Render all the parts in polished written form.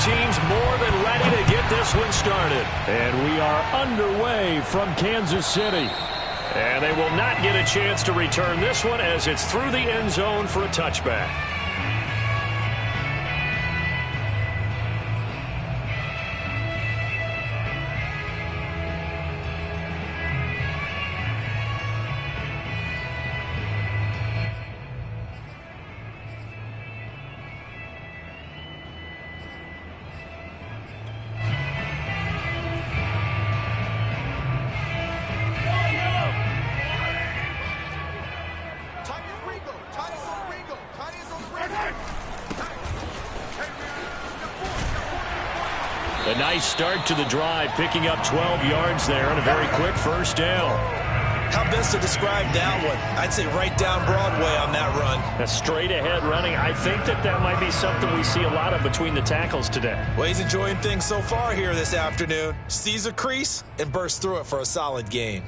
teams more than ready to get this one started. And we are underway from Kansas City. And they will not get a chance to return this one as it's through the end zone for a touchback. A nice start to the drive, picking up 12 yards there and a very quick first down. How best to describe that one? I'd say right down Broadway on that run. A straight ahead running. I think that might be something we see a lot of between the tackles today. Well, he's enjoying things so far here this afternoon. Sees a crease and bursts through it for a solid gain.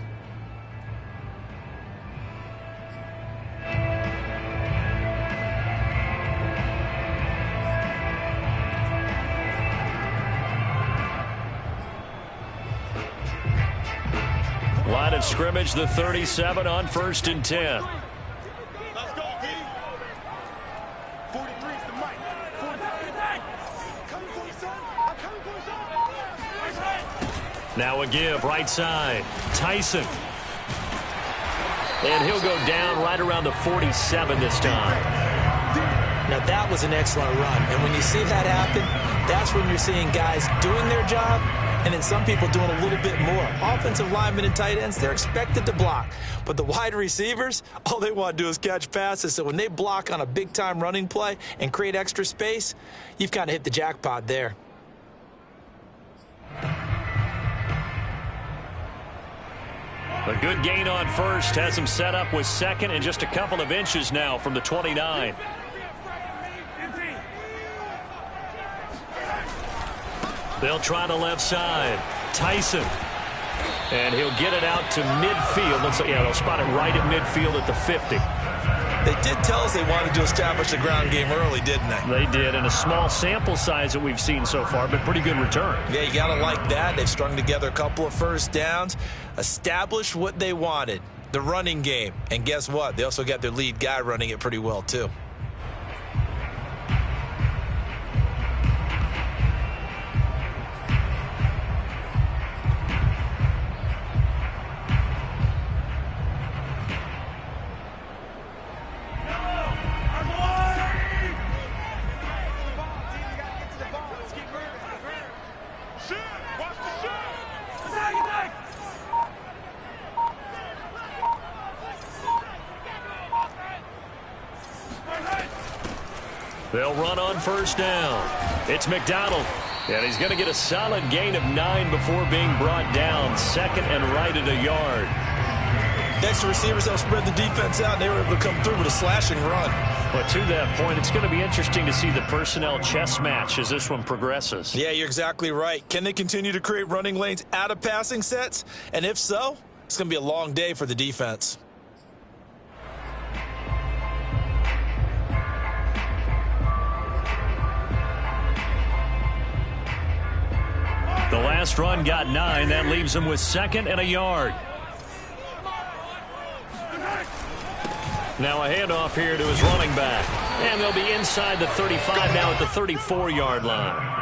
Line of scrimmage, the 37 on 1st and 10. Let's go, D. 43 is the mic. 43. Coming for you, son. I'm coming for you, son. Now a give, right side. Tyson. And he'll go down right around the 47 this time. Now that was an excellent run. And when you see that happen, that's when you're seeing guys doing their job and then some people doing a little bit more. Offensive linemen and tight ends, they're expected to block. But the wide receivers, all they want to do is catch passes. So when they block on a big-time running play and create extra space, you've kind of hit the jackpot there. A good gain on first has him set up with second and just a couple of inches now from the 29. They'll try the left side. Tyson. And he'll get it out to midfield. Looks like, yeah, they'll spot it right at midfield at the 50. They did tell us they wanted to establish the ground game early, didn't they? They did, and a small sample size that we've seen so far, but pretty good return. Yeah, you got to like that. They've strung together a couple of first downs, established what they wanted, the running game. And guess what? They also got their lead guy running it pretty well, too. They'll run on first down. It's McDonald. And he's going to get a solid gain of 9 before being brought down. Second and right at a yard. Next, the receivers help spread the defense out, and they were able to come through with a slashing run. But to that point, it's going to be interesting to see the personnel chess match as this one progresses. Yeah, you're exactly right. Can they continue to create running lanes out of passing sets? And if so, it's going to be a long day for the defense. The last run got 9. That leaves him with second and a yard. Now a handoff here to his running back. And they'll be inside the 35 now at the 34-yard line.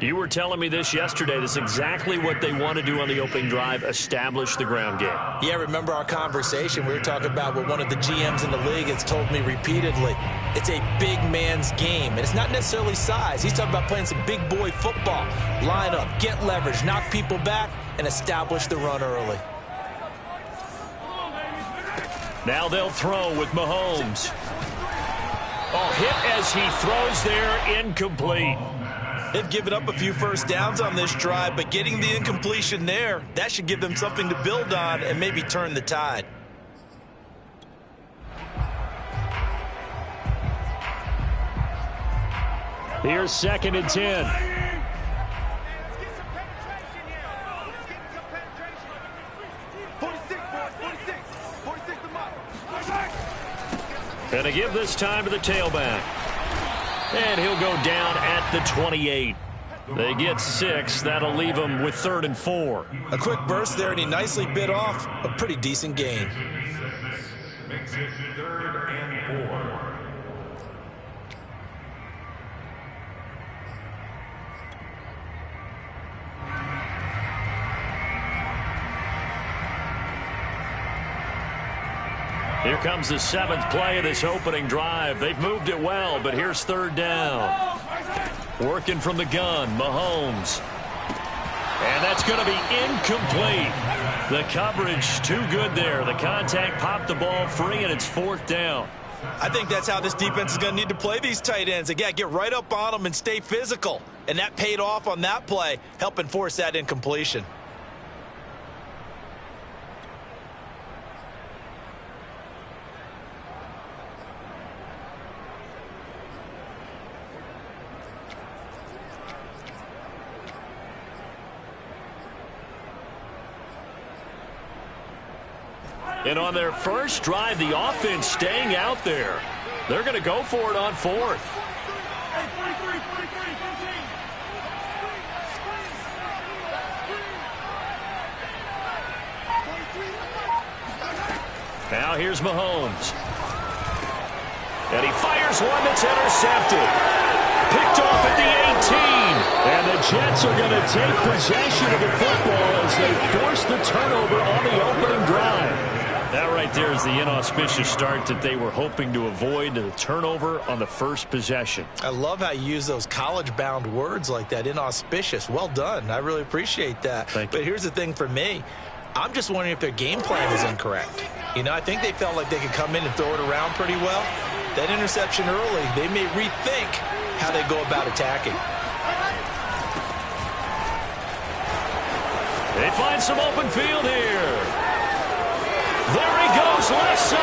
You were telling me this yesterday. This is exactly what they want to do on the opening drive, establish the ground game. Yeah, remember our conversation? We were talking about what one of the GMs in the league has told me repeatedly. It's a big man's game, and it's not necessarily size. He's talking about playing some big boy football. Line up, get leverage, knock people back, and establish the run early. Now they'll throw with Mahomes. Oh, hit as he throws there, incomplete. They've given up a few first downs on this drive, but getting the incompletion there, that should give them something to build on and maybe turn the tide. Here's second and 10. And a give this time to the tailback. And he'll go down at the 28. They get 6. That'll leave them with 3rd and 4. A quick burst there, and he nicely bit off a pretty decent gain. Makes it 3rd and 4. Here comes the 7th play of this opening drive. They've moved it well, but here's 3rd down. Working from the gun, Mahomes. And that's going to be incomplete. The coverage too good there. The contact popped the ball free, and it's 4th down. I think that's how this defense is going to need to play these tight ends. They got to get right up on them and stay physical. And that paid off on that play, helping force that incompletion. And on their first drive, the offense staying out there. They're going to go for it on 4th. Now here's Mahomes. And he fires one that's intercepted. Picked off at the 18. And the Jets are going to take possession of the football as they force the turnover on the opening drive. That right there is the inauspicious start that they were hoping to avoid, the turnover on the first possession. I love how you use those college-bound words like that, inauspicious. Well done. I really appreciate that. Thank you. But here's the thing for me. I'm just wondering if their game plan is incorrect. You know, I think they felt like they could come in and throw it around pretty well. That interception early, they may rethink how they go about attacking. They find some open field here. There he goes, left side.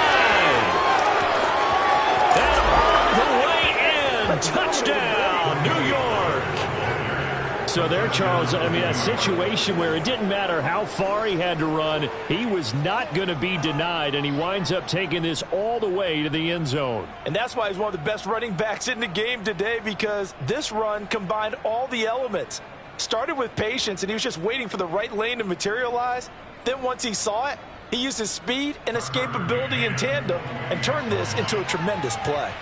And all the way in. Touchdown, New York. So there, Charles, I mean, a situation where it didn't matter how far he had to run. He was not going to be denied, and he winds up taking this all the way to the end zone. And that's why he's one of the best running backs in the game today, because this run combined all the elements. Started with patience, and he was just waiting for the right lane to materialize. Then once he saw it, he used his speed and escapability in tandem and turned this into a tremendous play.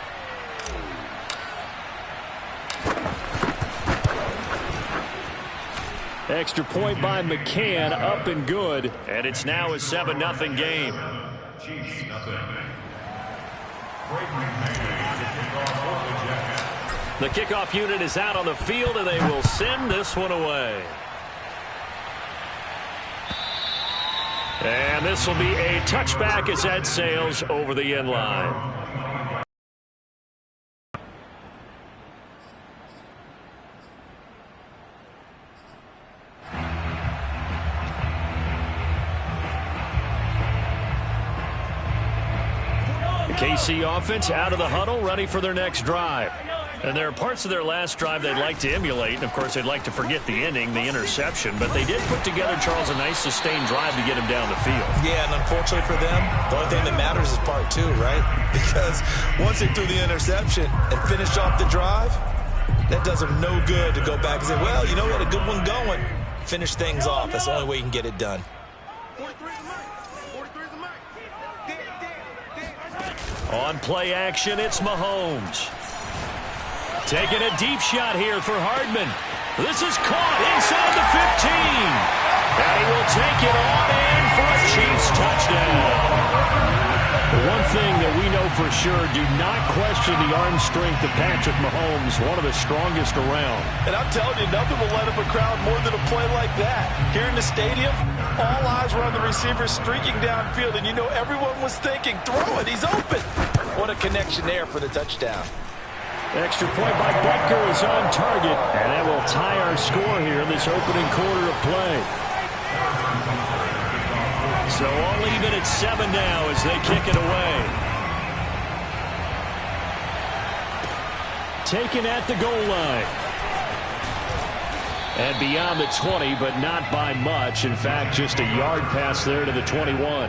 Extra point by McCann, up and good. And it's now a 7-0 game. Chiefs, nothing. The kickoff unit is out on the field, and they will send this one away. And this will be a touchback as that sails over the end line. The KC offense out of the huddle, ready for their next drive. And there are parts of their last drive they'd like to emulate. And, of course, they'd like to forget the ending, the interception. But they did put together, Charles, a nice sustained drive to get him down the field. Yeah, and unfortunately for them, the only thing that matters is part 2, right? Because once they threw the interception and finished off the drive, that does them no good to go back and say, well, you know, we had a good one going. Finish things off. That's the only way you can get it done. On play action, it's Mahomes. Taking a deep shot here for Hardman. This is caught inside the 15. And he will take it on in for a Chiefs touchdown. The one thing that we know for sure, do not question the arm strength of Patrick Mahomes, one of the strongest around. And I'm telling you, nothing will light up a crowd more than a play like that. Here in the stadium, all eyes were on the receiver streaking downfield, and you know everyone was thinking, throw it, he's open. What a connection there for the touchdown. Extra point by Butker is on target, and that will tie our score here in this opening quarter of play. So all even at 7 now as they kick it away. Taken at the goal line. And beyond the 20, but not by much. In fact, just a yard pass there to the 21.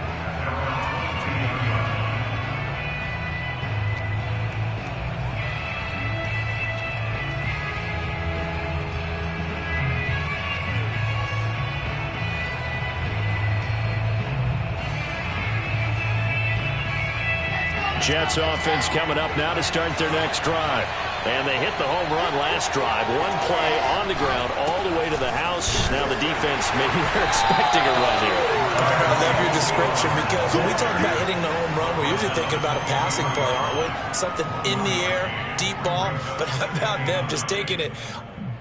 Jets offense coming up now to start their next drive. And they hit the home run last drive. One play on the ground all the way to the house. Now the defense, maybe they're expecting a run here. I love your description, because when we talk about hitting the home run, we're usually thinking about a passing play, aren't we? Something in the air, deep ball. But how about them just taking it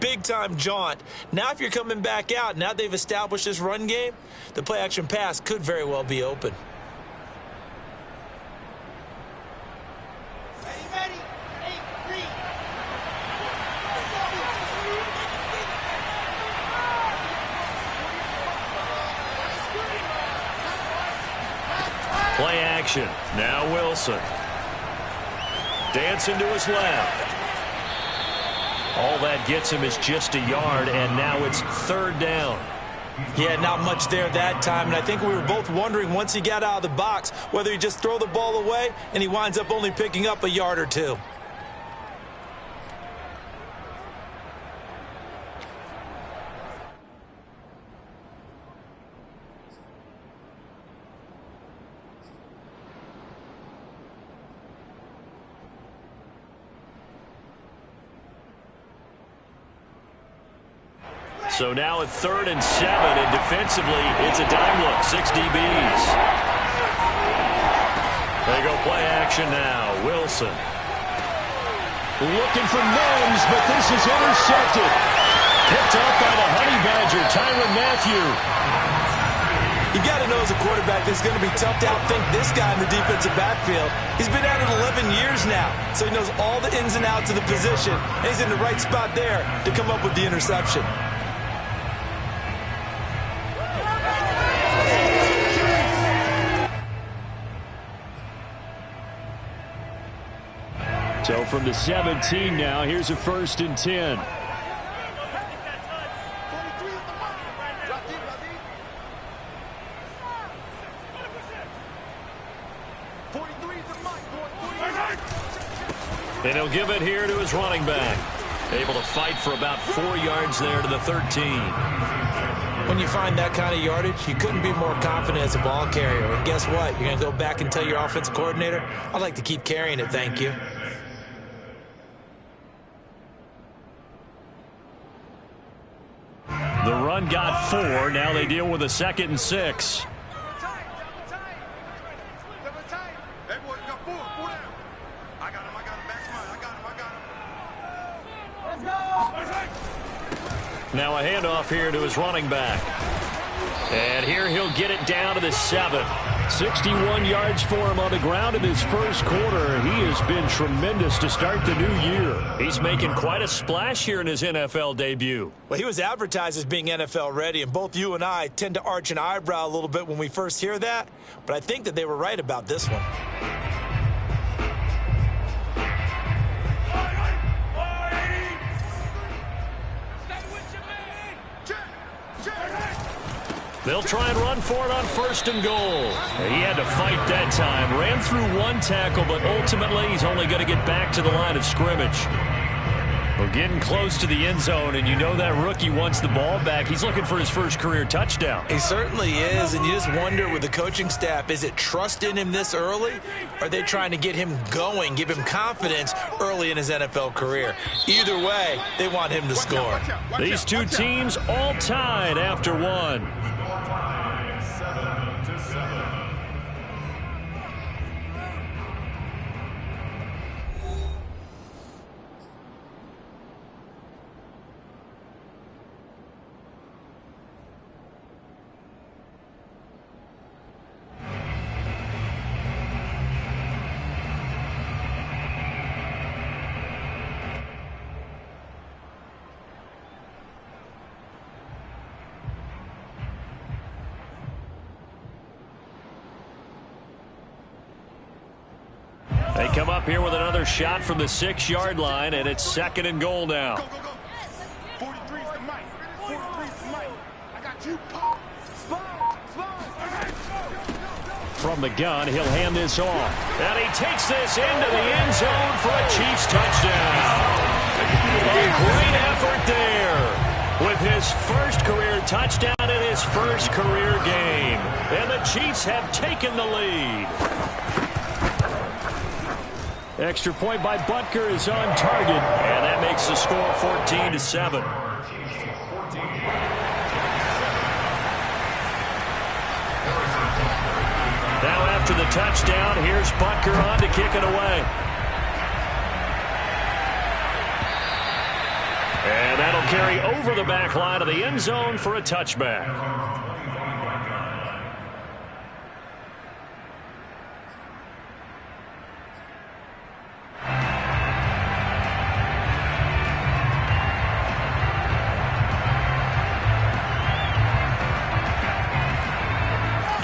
big-time jaunt? Now if you're coming back out, now they've established this run game, the play-action pass could very well be open. Play action. Now Wilson. Dancing to his left. All that gets him is just a yard, and now it's third down. Yeah, not much there that time, and I think we were both wondering once he got out of the box whether he'd just throw the ball away, and he winds up only picking up a yard or two. So now at 3rd and 7, and defensively, it's a dime look, 6 DBs. They go play action now. Wilson. Looking for Mims, but this is intercepted. Picked up by the Honey Badger, Tyrann Mathieu. You got to know as a quarterback it's going to be tough to outthink this guy in the defensive backfield. He's been at it 11 years now, so he knows all the ins and outs of the position, and he's in the right spot there to come up with the interception. So from the 17 now, here's a 1st and 10. And he'll give it here to his running back. Able to fight for about 4 yards there to the 13. When you find that kind of yardage, you couldn't be more confident as a ball carrier. And guess what? You're going to go back and tell your offensive coordinator, I'd like to keep carrying it, thank you. The run got 4. Now they deal with a 2nd and 6. Now a handoff here to his running back. And here he'll get it down to the 7. 61 yards for him on the ground in his first quarter. He has been tremendous to start the new year. He's making quite a splash here in his NFL debut. Well, he was advertised as being NFL ready, and both you and I tend to arch an eyebrow a little bit when we first hear that, but I think that they were right about this one. They'll try and run for it on 1st and goal. He had to fight that time. Ran through one tackle, but ultimately he's only going to get back to the line of scrimmage. We're getting close to the end zone, and you know that rookie wants the ball back. He's looking for his first career touchdown. He certainly is, and you just wonder with the coaching staff, is it trust in him this early? Or are they trying to get him going, give him confidence early in his NFL career? Either way, they want him to score. These two teams all tied after one. They come up here with another shot from the 6-yard line, and it's 2nd and goal now. Go, go, go. 43's the mic. 43's the mic. I got you. From the gun, he'll hand this off. And he takes this into the end zone for a Chiefs touchdown. A great effort there with his first career touchdown in his first career game. And the Chiefs have taken the lead. Extra point by Butker is on target. And that makes the score 14-7. Now after the touchdown, here's Butker on to kick it away. And that'll carry over the back line of the end zone for a touchback.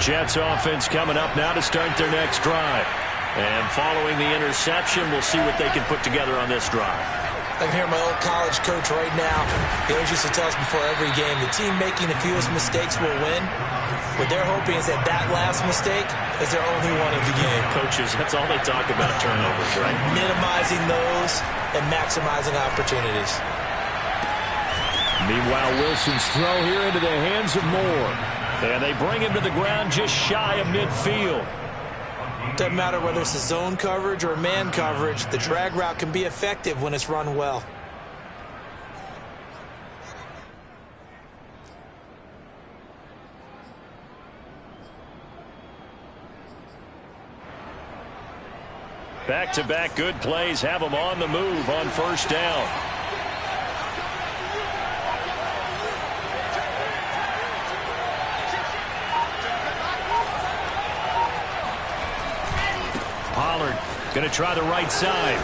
Jets offense coming up now to start their next drive. And following the interception, we'll see what they can put together on this drive. I can hear my old college coach right now. He always used to tell us before every game, the team making the fewest mistakes will win. What they're hoping is that last mistake is their only one of the game. Coaches, that's all they talk about, turnovers, right? Minimizing those and maximizing opportunities. Meanwhile, Wilson's throw here into the hands of Moore. And they bring him to the ground just shy of midfield. Doesn't matter whether it's a zone coverage or man coverage, the drag route can be effective when it's run well. Back-to-back good plays have them on the move on first down. Pollard going to try the right side.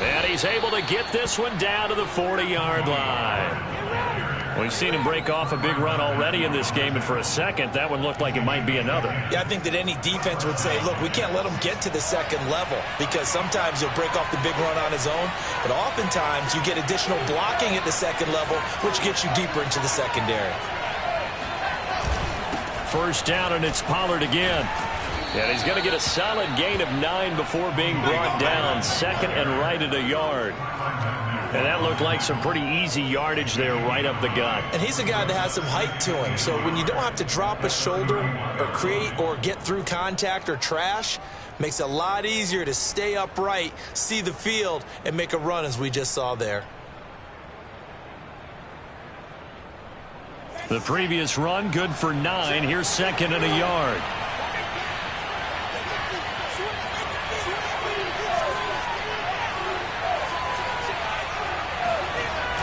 And he's able to get this one down to the 40-yard line. We've seen him break off a big run already in this game, and for a second, that one looked like it might be another. Yeah, I think that any defense would say, look, we can't let him get to the second level, because sometimes he'll break off the big run on his own, but oftentimes you get additional blocking at the second level, which gets you deeper into the secondary. First down, and it's Pollard again. And he's going to get a solid gain of 9 before being brought down. Second and right at a yard. And that looked like some pretty easy yardage there right up the gut. And he's a guy that has some height to him. So when you don't have to drop a shoulder or create or get through contact or trash, makes it a lot easier to stay upright, see the field, and make a run as we just saw there. The previous run, good for 9. Here's second and a yard.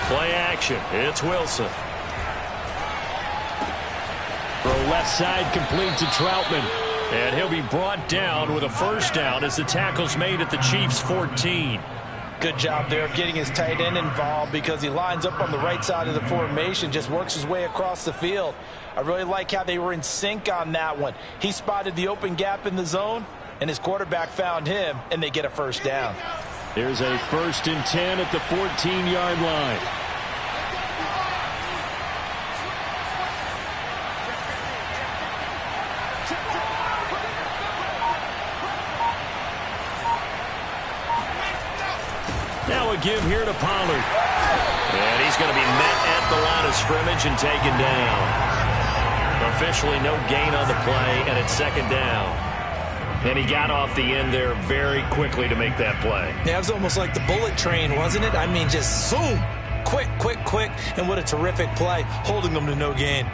Play action. It's Wilson. Throw left side complete to Troutman. And he'll be brought down with a first down as the tackle's made at the Chiefs' 14. Good job there of getting his tight end involved because he lines up on the right side of the formation, just works his way across the field. I really like how they were in sync on that one. He spotted the open gap in the zone, and his quarterback found him, and they get a first down. Here's a 1st and 10 at the 14-yard line. Now a give here to Pollard. And he's going to be met at the line of scrimmage and taken down. Officially no gain on the play, and it's second down. And he got off the end there very quickly to make that play. Yeah, it was almost like the bullet train, wasn't it? I mean, just zoom. Quick, quick, quick. And what a terrific play, holding them to no gain.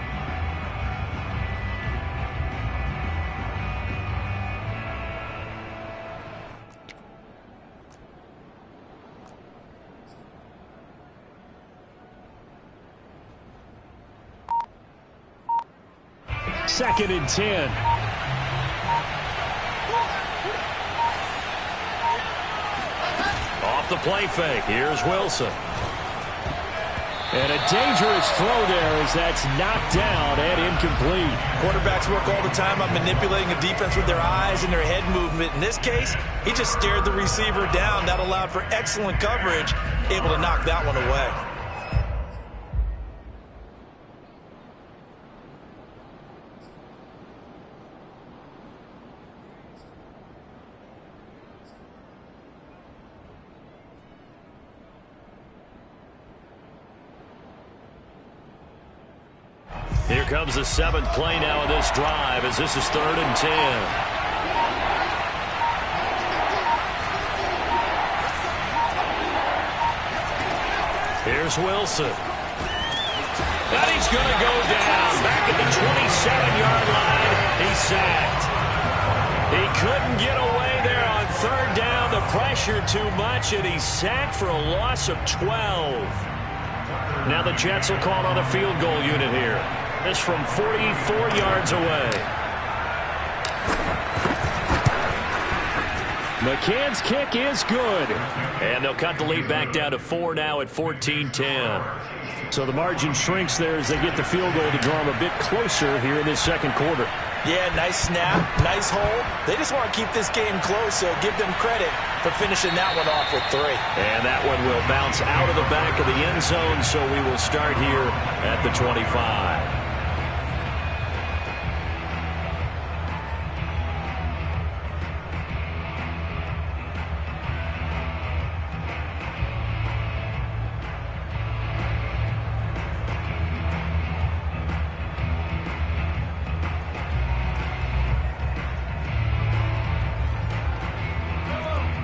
Second and 10. Off the play fake. Here's Wilson. And a dangerous throw there as that's knocked down and incomplete. Quarterbacks work all the time on manipulating a defense with their eyes and their head movement. In this case, he just stared the receiver down. That allowed for excellent coverage, able to knock that one away. Here comes the 7th play now of this drive as this is 3rd and 10. Here's Wilson. And he's going to go down. Back at the 27-yard line. He's sacked. He couldn't get away there on third down. The pressure too much, and he's sacked for a loss of 12. Now the Jets will call on a field goal unit here. This from 44 yards away. McCann's kick is good. And they'll cut the lead back down to 4 now at 14-10. So the margin shrinks there as they get the field goal to draw them a bit closer here in this second quarter. Yeah, nice snap, nice hold. They just want to keep this game close, so give them credit for finishing that one off with 3. And that one will bounce out of the back of the end zone, so we will start here at the 25.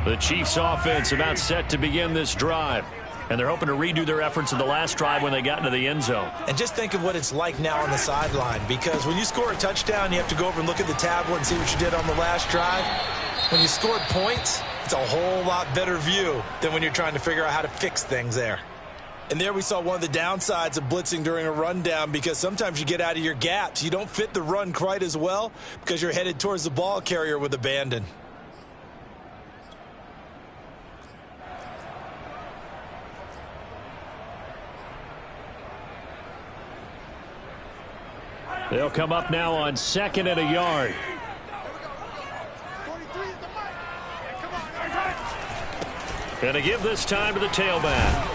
The Chiefs offense about set to begin this drive. And they're hoping to redo their efforts in the last drive when they got into the end zone. And just think of what it's like now on the sideline, because when you score a touchdown, you have to go over and look at the tablet and see what you did on the last drive. When you scored points, it's a whole lot better view than when you're trying to figure out how to fix things there. And there we saw one of the downsides of blitzing during a rundown, because sometimes you get out of your gaps. You don't fit the run quite as well because you're headed towards the ball carrier with abandon. They'll come up now on 2nd and a yard. Going to give this time to the tailback.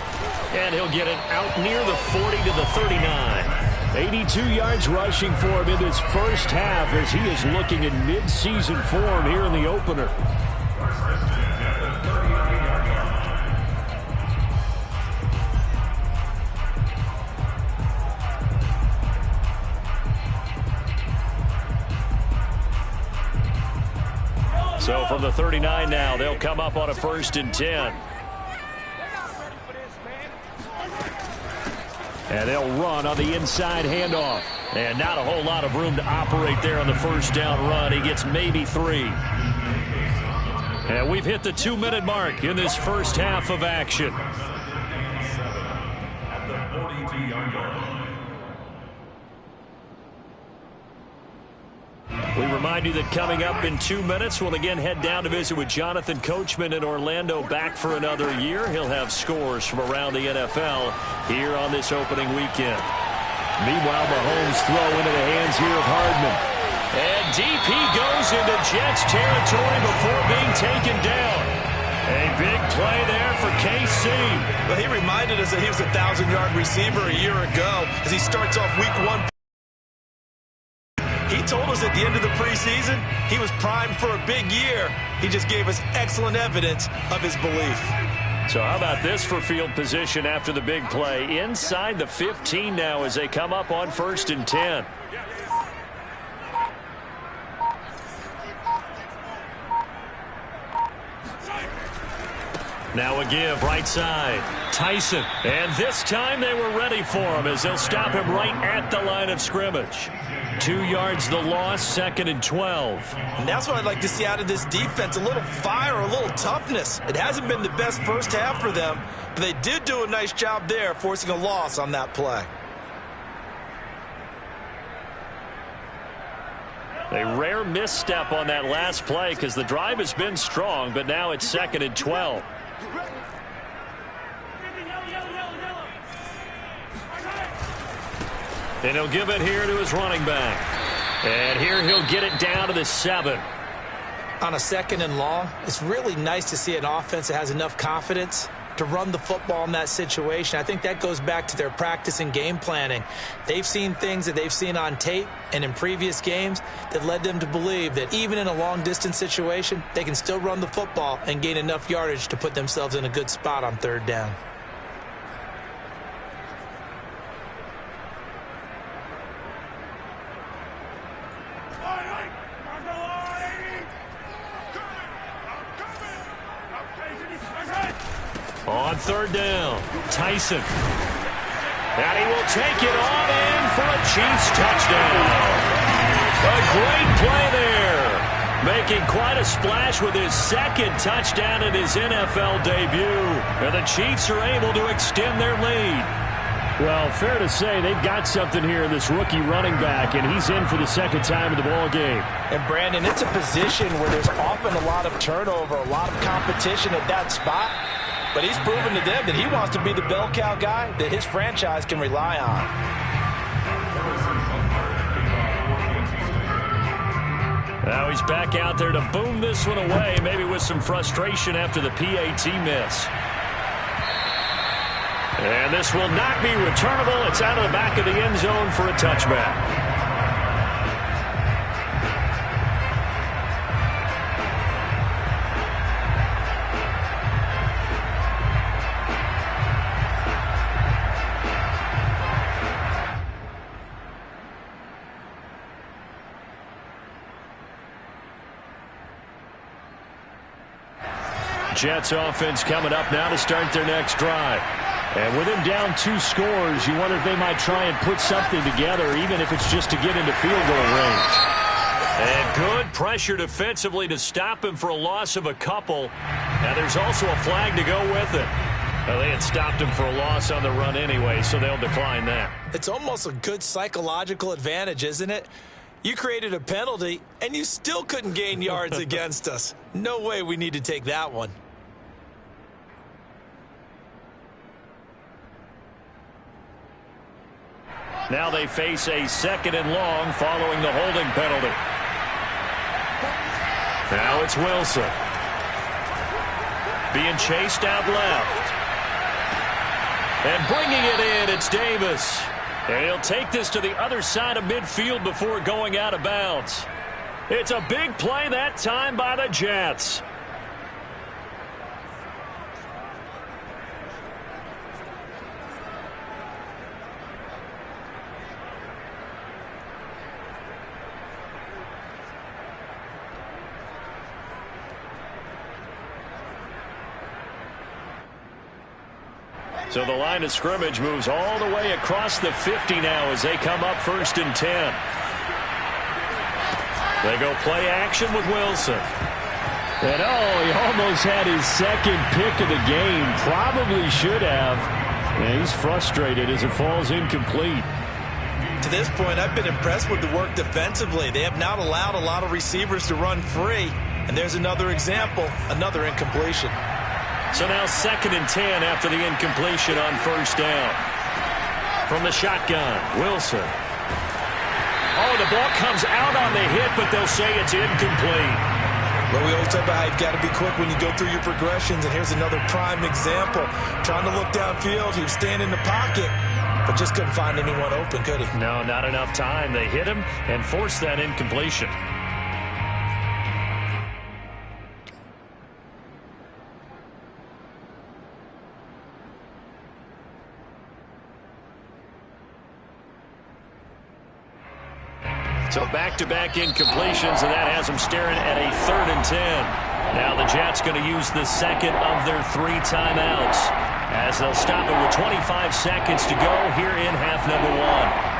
And he'll get it out near the 40 to the 39. 82 yards rushing for him in this first half as he is looking in mid-season form here in the opener. So from the 39 now, they'll come up on a 1st and 10. And they'll run on the inside handoff. And not a whole lot of room to operate there on the first down run. He gets maybe 3. And we've hit the 2-minute mark in this first half of action. At the 42-yard line. We remind you that coming up in 2 minutes, we'll again head down to visit with Jonathan Coachman in Orlando, back for another year. He'll have scores from around the NFL here on this opening weekend. Meanwhile, Mahomes throw into the hands here of Hardman. And DP goes into Jets territory before being taken down. A big play there for KC. Well, he reminded us that he was a 1,000-yard receiver a year ago as he starts off week 1. He told us at the end of the preseason he was primed for a big year. He just gave us excellent evidence of his belief. So how about this for field position after the big play? Inside the 15 now as they come up on 1st and 10. Now a give right side. Tyson. And this time they were ready for him as they'll stop him right at the line of scrimmage. 2 yards the loss, 2nd and 12. And that's what I'd like to see out of this defense, a little fire, a little toughness. It hasn't been the best first half for them, but they did do a nice job there, forcing a loss on that play. A rare misstep on that last play because the drive has been strong, but now it's 2nd and 12. And he'll give it here to his running back. And here he'll get it down to the 7. On a 2nd and long, it's really nice to see an offense that has enough confidence to run the football in that situation. I think that goes back to their practice and game planning. They've seen things that they've seen on tape and in previous games that led them to believe that even in a long-distance situation, they can still run the football and gain enough yardage to put themselves in a good spot on 3rd down. On On third down, Tyson. And he will take it on in for a Chiefs touchdown. A great play there. Making quite a splash with his second touchdown in his NFL debut. And the Chiefs are able to extend their lead. Well, fair to say they've got something here in this rookie running back, and he's in for the second time in the ball game. And, Brandon, it's a position where there's often a lot of turnover, a lot of competition at that spot. But he's proven to them that he wants to be the bell cow guy that his franchise can rely on. Now he's back out there to boom this one away, maybe with some frustration after the PAT miss. And this will not be returnable. It's out of the back of the end zone for a touchback. Jets offense coming up now to start their next drive. And with him down 2 scores, you wonder if they might try and put something together, even if it's just to get into field goal range. And good pressure defensively to stop him for a loss of a couple. Now there's also a flag to go with it. Well, they had stopped him for a loss on the run anyway, so they'll decline that. It's almost a good psychological advantage, isn't it? You created a penalty, and you still couldn't gain yards against us. No way we need to take that one. Now they face a 2nd and long following the holding penalty. Now it's Wilson. Being chased out left. And bringing it in, it's Davis. And he'll take this to the other side of midfield before going out of bounds. It's a big play that time by the Jets. So the line of scrimmage moves all the way across the 50 now as they come up 1st and 10. They go play action with Wilson. And he almost had his second pick of the game. Probably should have. And he's frustrated as it falls incomplete. To this point, I've been impressed with the work defensively. They have not allowed a lot of receivers to run free. And there's another example, another incompletion. So now 2nd and 10 after the incompletion on 1st down. From the shotgun, Wilson. Oh, the ball comes out on the hit, but they'll say it's incomplete. But we always talk about how you've got to be quick when you go through your progressions, and here's another prime example. Trying to look downfield, he was standing in the pocket, but just couldn't find anyone open, could he? No, not enough time. They hit him and forced that incompletion. So back-to-back incompletions, and that has them staring at a 3rd and 10. Now the Jets going to use the 2nd of their 3 timeouts as they'll stop it with 25 seconds to go here in half number 1.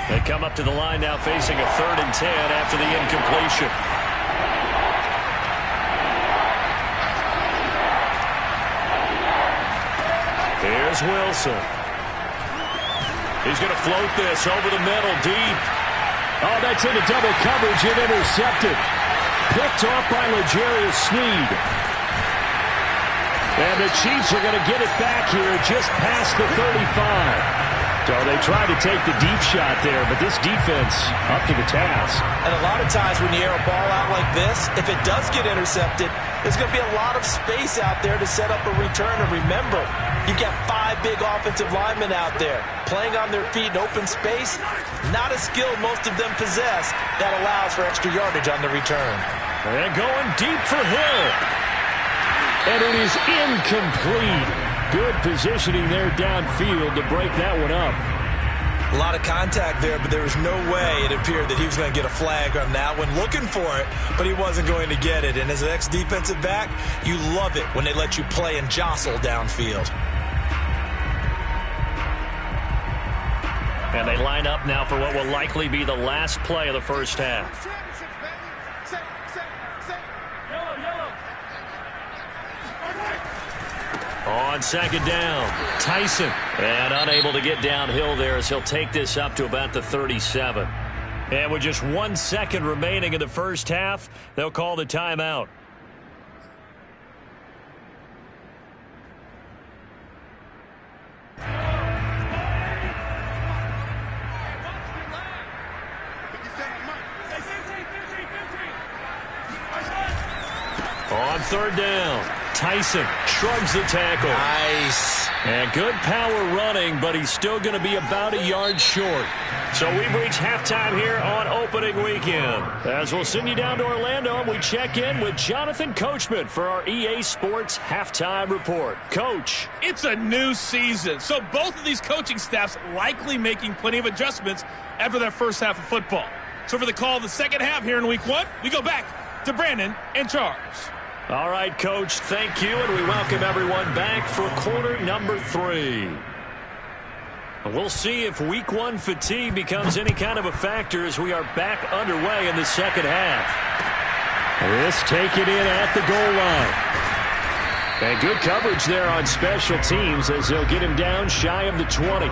They come up to the line now facing a 3rd and 10 after the incompletion. Here's Wilson. He's going to float this over the middle, deep. Oh, that's into double coverage and intercepted. Picked off by L'Jarius Sneed. And the Chiefs are going to get it back here just past the 35. So they tried to take the deep shot there, but this defense up to the task. And a lot of times when you air a ball out like this, if it does get intercepted, there's going to be a lot of space out there to set up a return. And remember, you've got 5 big offensive linemen out there playing on their feet in open space. Not a skill most of them possess that allows for extra yardage on the return. And going deep for Hill. And it is incomplete. Good positioning there downfield to break that one up. A lot of contact there, but there was no way it appeared that he was going to get a flag on that one. Looking for it, but he wasn't going to get it. And as an ex-defensive back, you love it when they let you play and jostle downfield. And they line up now for what will likely be the last play of the first half. On second down, Tyson. And unable to get downhill there as he'll take this up to about the 37. And with just 1 second remaining in the first half, they'll call the timeout. On third down, Tyson shrugs the tackle. Nice. And good power running, but he's still going to be about a yard short. So we've reached halftime here on opening weekend. As we'll send you down to Orlando, and we check in with Jonathan Coachman for our EA Sports Halftime Report. Coach. It's a new season, so both of these coaching staffs likely making plenty of adjustments after that first half of football. So for the call of the second half here in week 1, we go back to Brandon and Charles. All right, Coach, thank you, and we welcome everyone back for quarter number 3. We'll see if week 1 fatigue becomes any kind of a factor as we are back underway in the second half. This taken in at the goal line. And good coverage there on special teams as they'll get him down shy of the 20.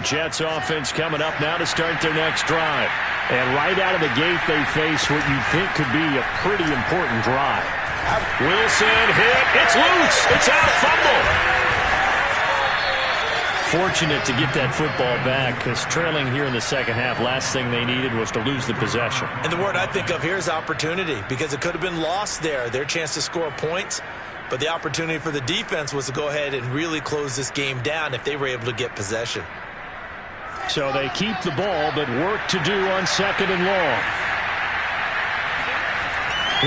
Jets offense coming up now to start their next drive. And right out of the gate, they face what you think could be a pretty important drive. Wilson hit. It's loose. It's out. Fumble. Fortunate to get that football back because trailing here in the second half, last thing they needed was to lose the possession. And the word I think of here is opportunity, because it could have been lost there. Their chance to score points. But the opportunity for the defense was to go ahead and really close this game down if they were able to get possession. So they keep the ball, but work to do on second and long.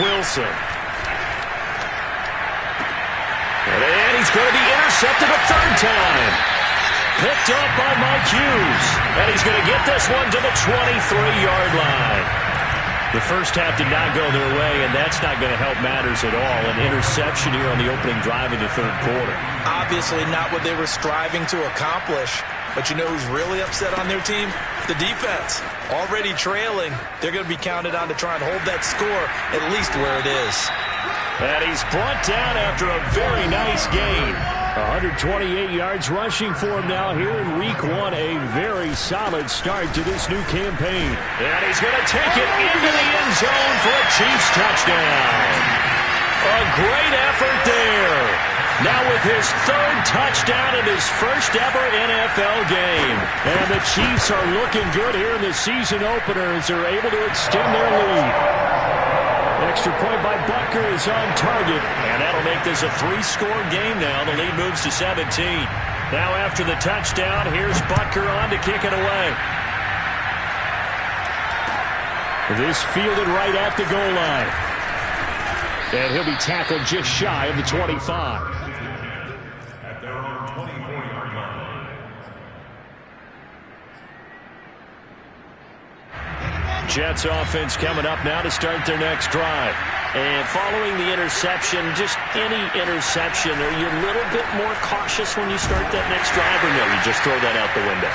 Wilson. And he's going to be intercepted a third time. Picked up by Mike Hughes. And he's going to get this one to the 23-yard line. The first half did not go their way, and that's not going to help matters at all. An interception here on the opening drive of the third quarter. Obviously not what they were striving to accomplish. But you know who's really upset on their team? The defense. Already trailing. They're going to be counted on to try and hold that score at least where it is. And he's brought down after a very nice gain. 128 yards rushing for him now here in week 1. A very solid start to this new campaign. And he's going to take it into the end zone for a Chiefs touchdown. A great effort there. Now with his third touchdown in his first ever NFL game. And the Chiefs are looking good here in the season opener as they're able to extend their lead. Extra point by Butker is on target. And that'll make this a 3-score game now. The lead moves to 17. Now after the touchdown, here's Butker on to kick it away. This fielded right at the goal line. And he'll be tackled just shy of the 25. Jets offense coming up now to start their next drive. And following the interception, just any interception, are you a little bit more cautious when you start that next drive, or no, you just throw that out the window?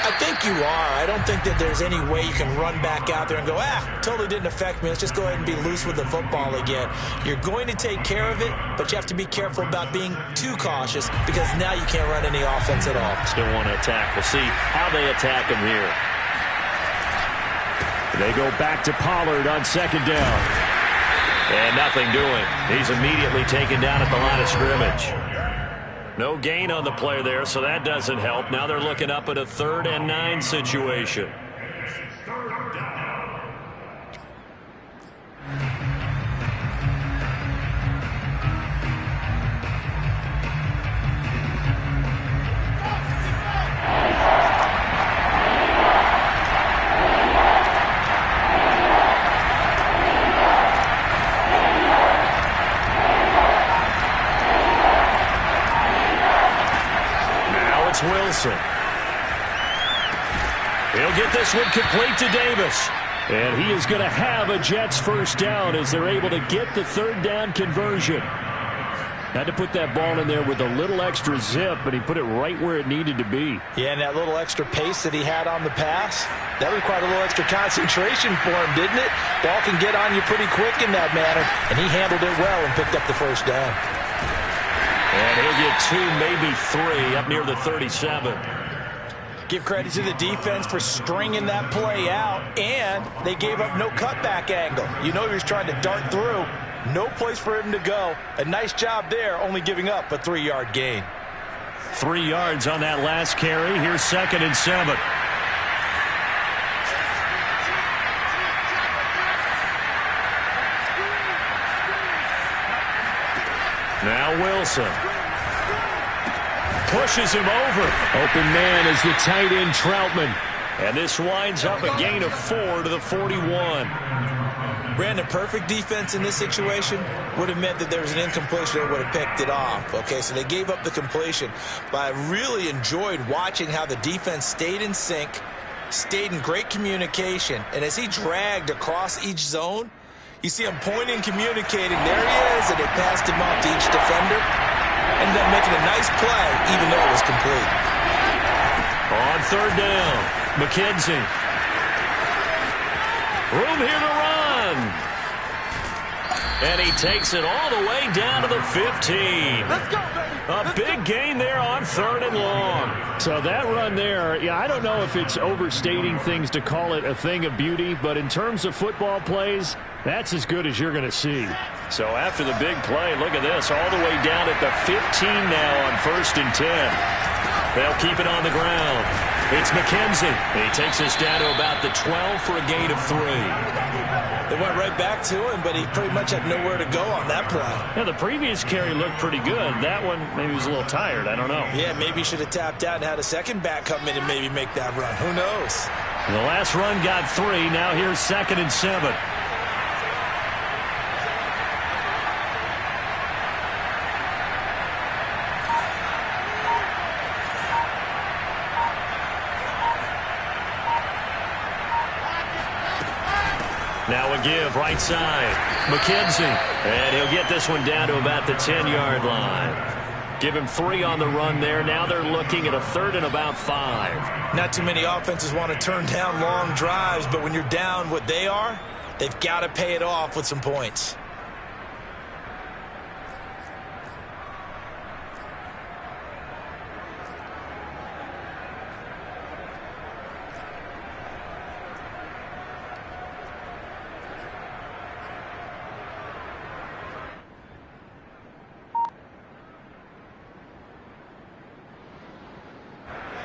I think you are. I don't think that there's any way you can run back out there and go, totally didn't affect me. Let's just go ahead and be loose with the football again. You're going to take care of it, but you have to be careful about being too cautious because now you can't run any offense at all. Still want to attack. We'll see how they attack him here. They go back to Pollard on second down. And nothing doing. He's immediately taken down at the line of scrimmage. No gain on the play there, so that doesn't help. Now they're looking up at a 3rd and 9 situation. They'll get this one complete to Davis. And he is going to have a Jets first down as they're able to get the third down conversion. Had to put that ball in there with a little extra zip, but he put it right where it needed to be. Yeah, and that little extra pace that he had on the pass, that required a little extra concentration for him, didn't it? Ball can get on you pretty quick in that manner, and he handled it well and picked up the first down. And he'll get 2, maybe 3, up near the 37. Give credit to the defense for stringing that play out, and they gave up no cutback angle. You know he was trying to dart through. No place for him to go. A nice job there, only giving up a 3-yard gain. 3 yards on that last carry. Here's 2nd and 7. Now Wilson. Pushes him over. Open man is the tight end, Troutman. And this winds up a gain of 4 to the 41. Brandon, perfect defense in this situation would have meant that there was an incompletion that would have picked it off. Okay, so they gave up the completion. But I really enjoyed watching how the defense stayed in sync, stayed in great communication. And as he dragged across each zone, you see him pointing, communicating. There he is, and they passed him off to each defender. Ended up making a nice play, even though it was complete. On third down, McKenzie. Room here to run. And he takes it all the way down to the 15. Let's go, baby. A big gain there on 3rd and long. So that run there, yeah, I don't know if it's overstating things to call it a thing of beauty, but in terms of football plays, that's as good as you're going to see. So after the big play, look at this, all the way down at the 15 now on 1st and 10. They'll keep it on the ground. It's McKenzie. He takes us down to about the 12 for a gain of 3. They went right back to him, but he pretty much had nowhere to go on that play. Yeah, the previous carry looked pretty good. That one, maybe he was a little tired. I don't know. Yeah, maybe he should have tapped out and had a second back come in and maybe make that run. Who knows? The last run got 3. Now here's 2nd and 7. Now a give, right side. McKenzie. And he'll get this one down to about the 10-yard line. Give him 3 on the run there. Now they're looking at a 3rd and about 5. Not too many offenses want to turn down long drives, but when you're down what they are, they've got to pay it off with some points.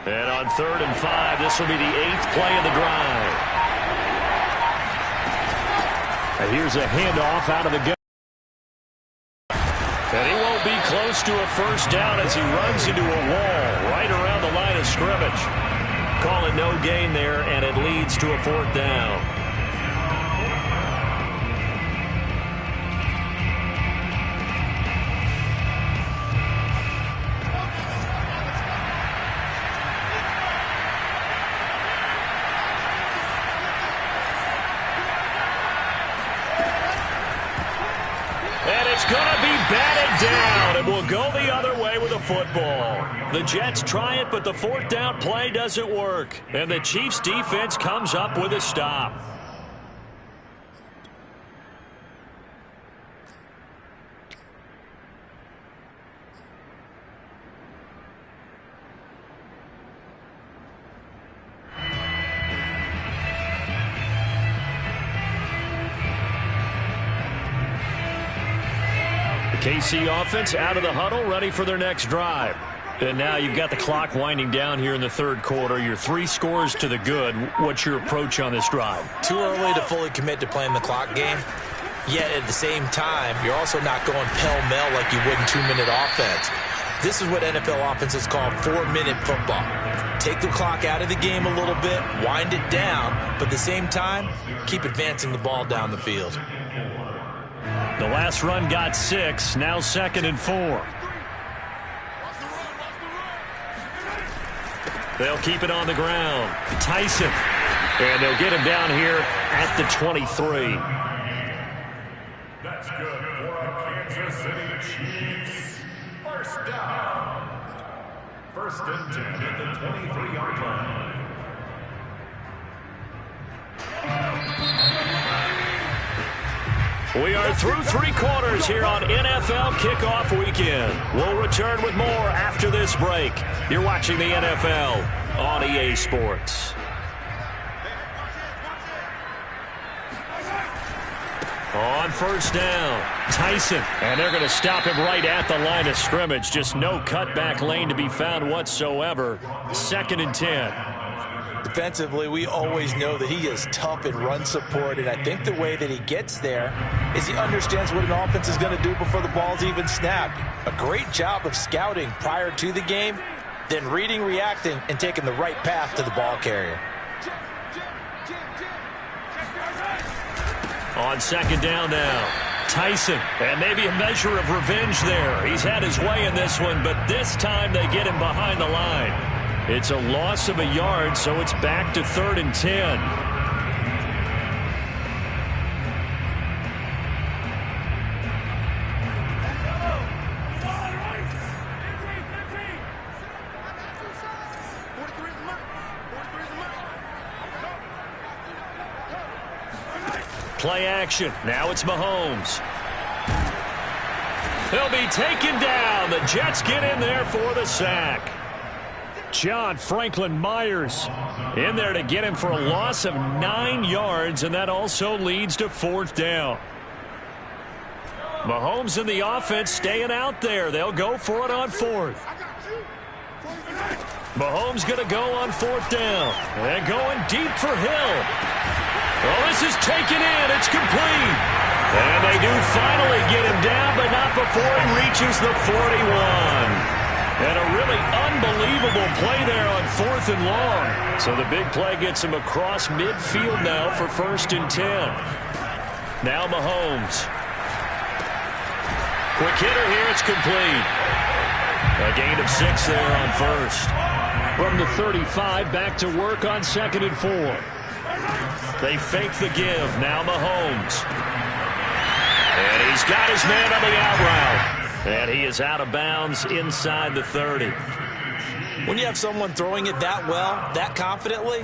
And on 3rd and 5, this will be the 8th play of the drive. And here's a handoff out of the gun. And he won't be close to a first down as he runs into a wall right around the line of scrimmage. Call it no gain there, and it leads to a 4th down. It's going to be batted down, and we'll go the other way with the football. The Jets try it, but the 4th down play doesn't work. And the Chiefs' defense comes up with a stop. KC offense out of the huddle, ready for their next drive. And now you've got the clock winding down here in the 3rd quarter. You're 3 scores to the good. What's your approach on this drive? Too early to fully commit to playing the clock game. Yet at the same time, you're also not going pell-mell like you would in 2-minute offense. This is what NFL offenses call 4-minute football. Take the clock out of the game a little bit, wind it down, but at the same time, keep advancing the ball down the field. The last run got 6, now 2nd and 4. They'll keep it on the ground. Tyson And they'll get him down here at the 23. That's good for a Kansas City Chiefs. First down. First and 10 at the 23-yard line. We are through 3 quarters here on NFL Kickoff Weekend. We'll return with more after this break. You're watching the NFL on EA Sports. On first down, Tyson. And they're going to stop him right at the line of scrimmage. Just no cutback lane to be found whatsoever. 2nd and 10. Defensively, we always know that he is tough in run support, and I think the way that he gets there is he understands what an offense is going to do before the ball's even snapped. A great job of scouting prior to the game, then reading, reacting, and taking the right path to the ball carrier. On 2nd down now, Tyson. And maybe a measure of revenge there. He's had his way in this one, but this time they get him behind the line. It's a loss of a yard, so it's back to 3rd and 10. Play action. Now it's Mahomes. He'll be taken down. The Jets get in there for the sack. John Franklin Myers in there to get him for a loss of 9 yards, and that also leads to 4th down. Mahomes and the offense staying out there. They'll go for it on 4th. Mahomes going to go on 4th down. And going deep for Hill. Well, this is taken in. It's complete. And they do finally get him down, but not before he reaches the 41. And a really unbelievable play there on 4th and long. So the big play gets him across midfield now for 1st and 10. Now Mahomes. Quick hitter here. It's complete. A gain of 6 there on 1st. From the 35, back to work on 2nd and 4. They fake the give. Now Mahomes. And he's got his man on the out route. And he is out of bounds inside the 30. When you have someone throwing it that well, that confidently,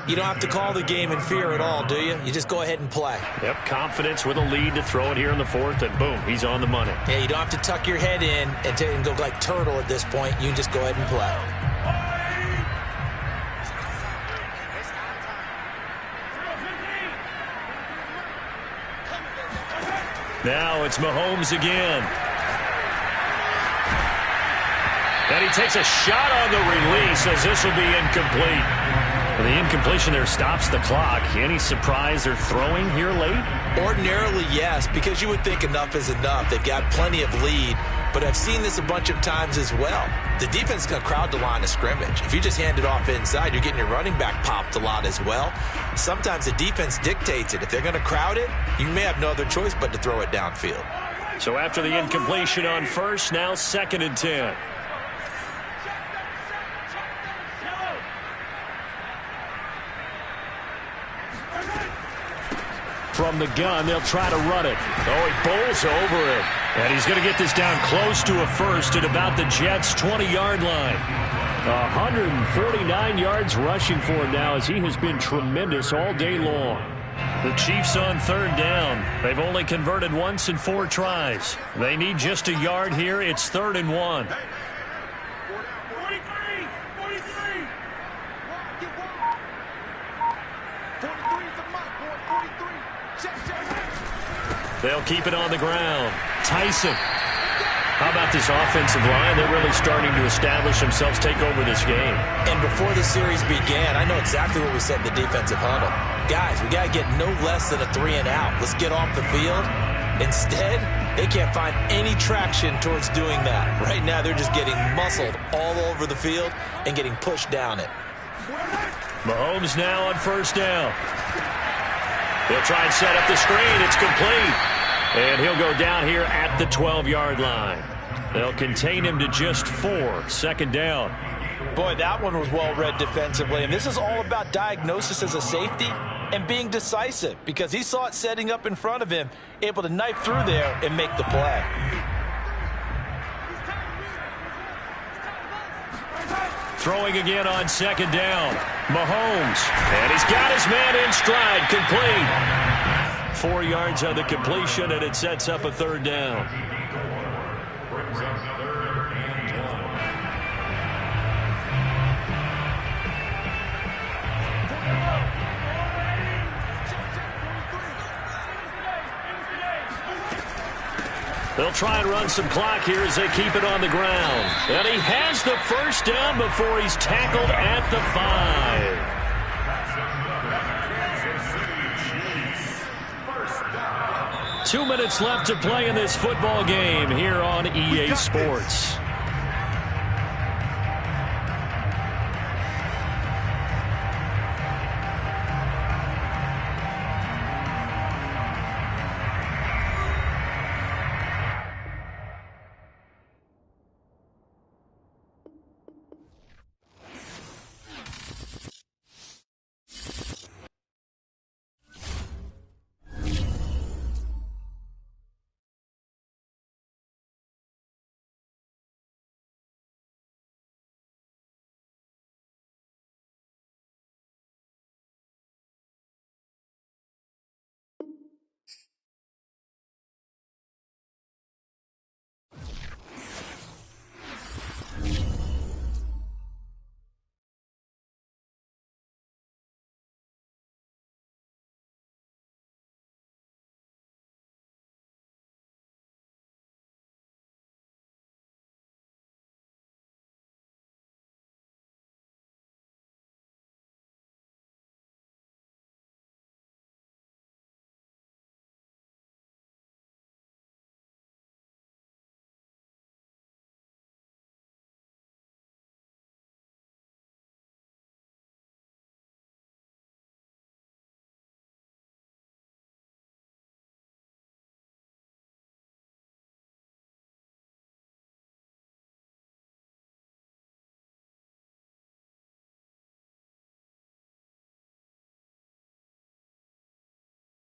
you don't have to call the game in fear at all, do you? You just go ahead and play. Yep, confidence with a lead to throw it here in the 4th, and boom, he's on the money. Yeah, you don't have to tuck your head in and go like turtle at this point. You can just go ahead and play. Now it's Mahomes again. And he takes a shot on the release as this will be incomplete. The incompletion there stops the clock. Any surprise they're throwing here late? Ordinarily, yes, because you would think enough is enough. They've got plenty of lead, but I've seen this a bunch of times as well. The defense is going to crowd the line of scrimmage. If you just hand it off inside, you're getting your running back popped a lot as well. Sometimes the defense dictates it. If they're going to crowd it, you may have no other choice but to throw it downfield. So after the incompletion on 1st, now 2nd and 10. From the gun, they'll try to run it. Oh, he bowls over it. And he's going to get this down close to a 1st at about the Jets' 20-yard line. 149 yards rushing for him now as he has been tremendous all day long. The Chiefs on 3rd down. They've only converted once in 4 tries. They need just a yard here. It's 3rd and 1. They'll keep it on the ground. Tyson. How about this offensive line? They're really starting to establish themselves, take over this game. And before the series began, I know exactly what we said in the defensive huddle. Guys, we got to get no less than a 3 and out. Let's get off the field. Instead, they can't find any traction towards doing that. Right now, they're just getting muscled all over the field and getting pushed down it. Mahomes now on 1st down. He'll try and set up the screen. It's complete. And he'll go down here at the 12-yard line. They'll contain him to just 4. 2nd down. Boy, that one was well read defensively, and this is all about diagnosis as a safety and being decisive because he saw it setting up in front of him, able to knife through there and make the play. Throwing again on second down. Mahomes. And he's got his man in stride. Complete. 4 yards on the completion, and it sets up a third down. They'll try and run some clock here as they keep it on the ground. And he has the first down before he's tackled at the 5. 2 minutes left to play in this football game here on EA Sports.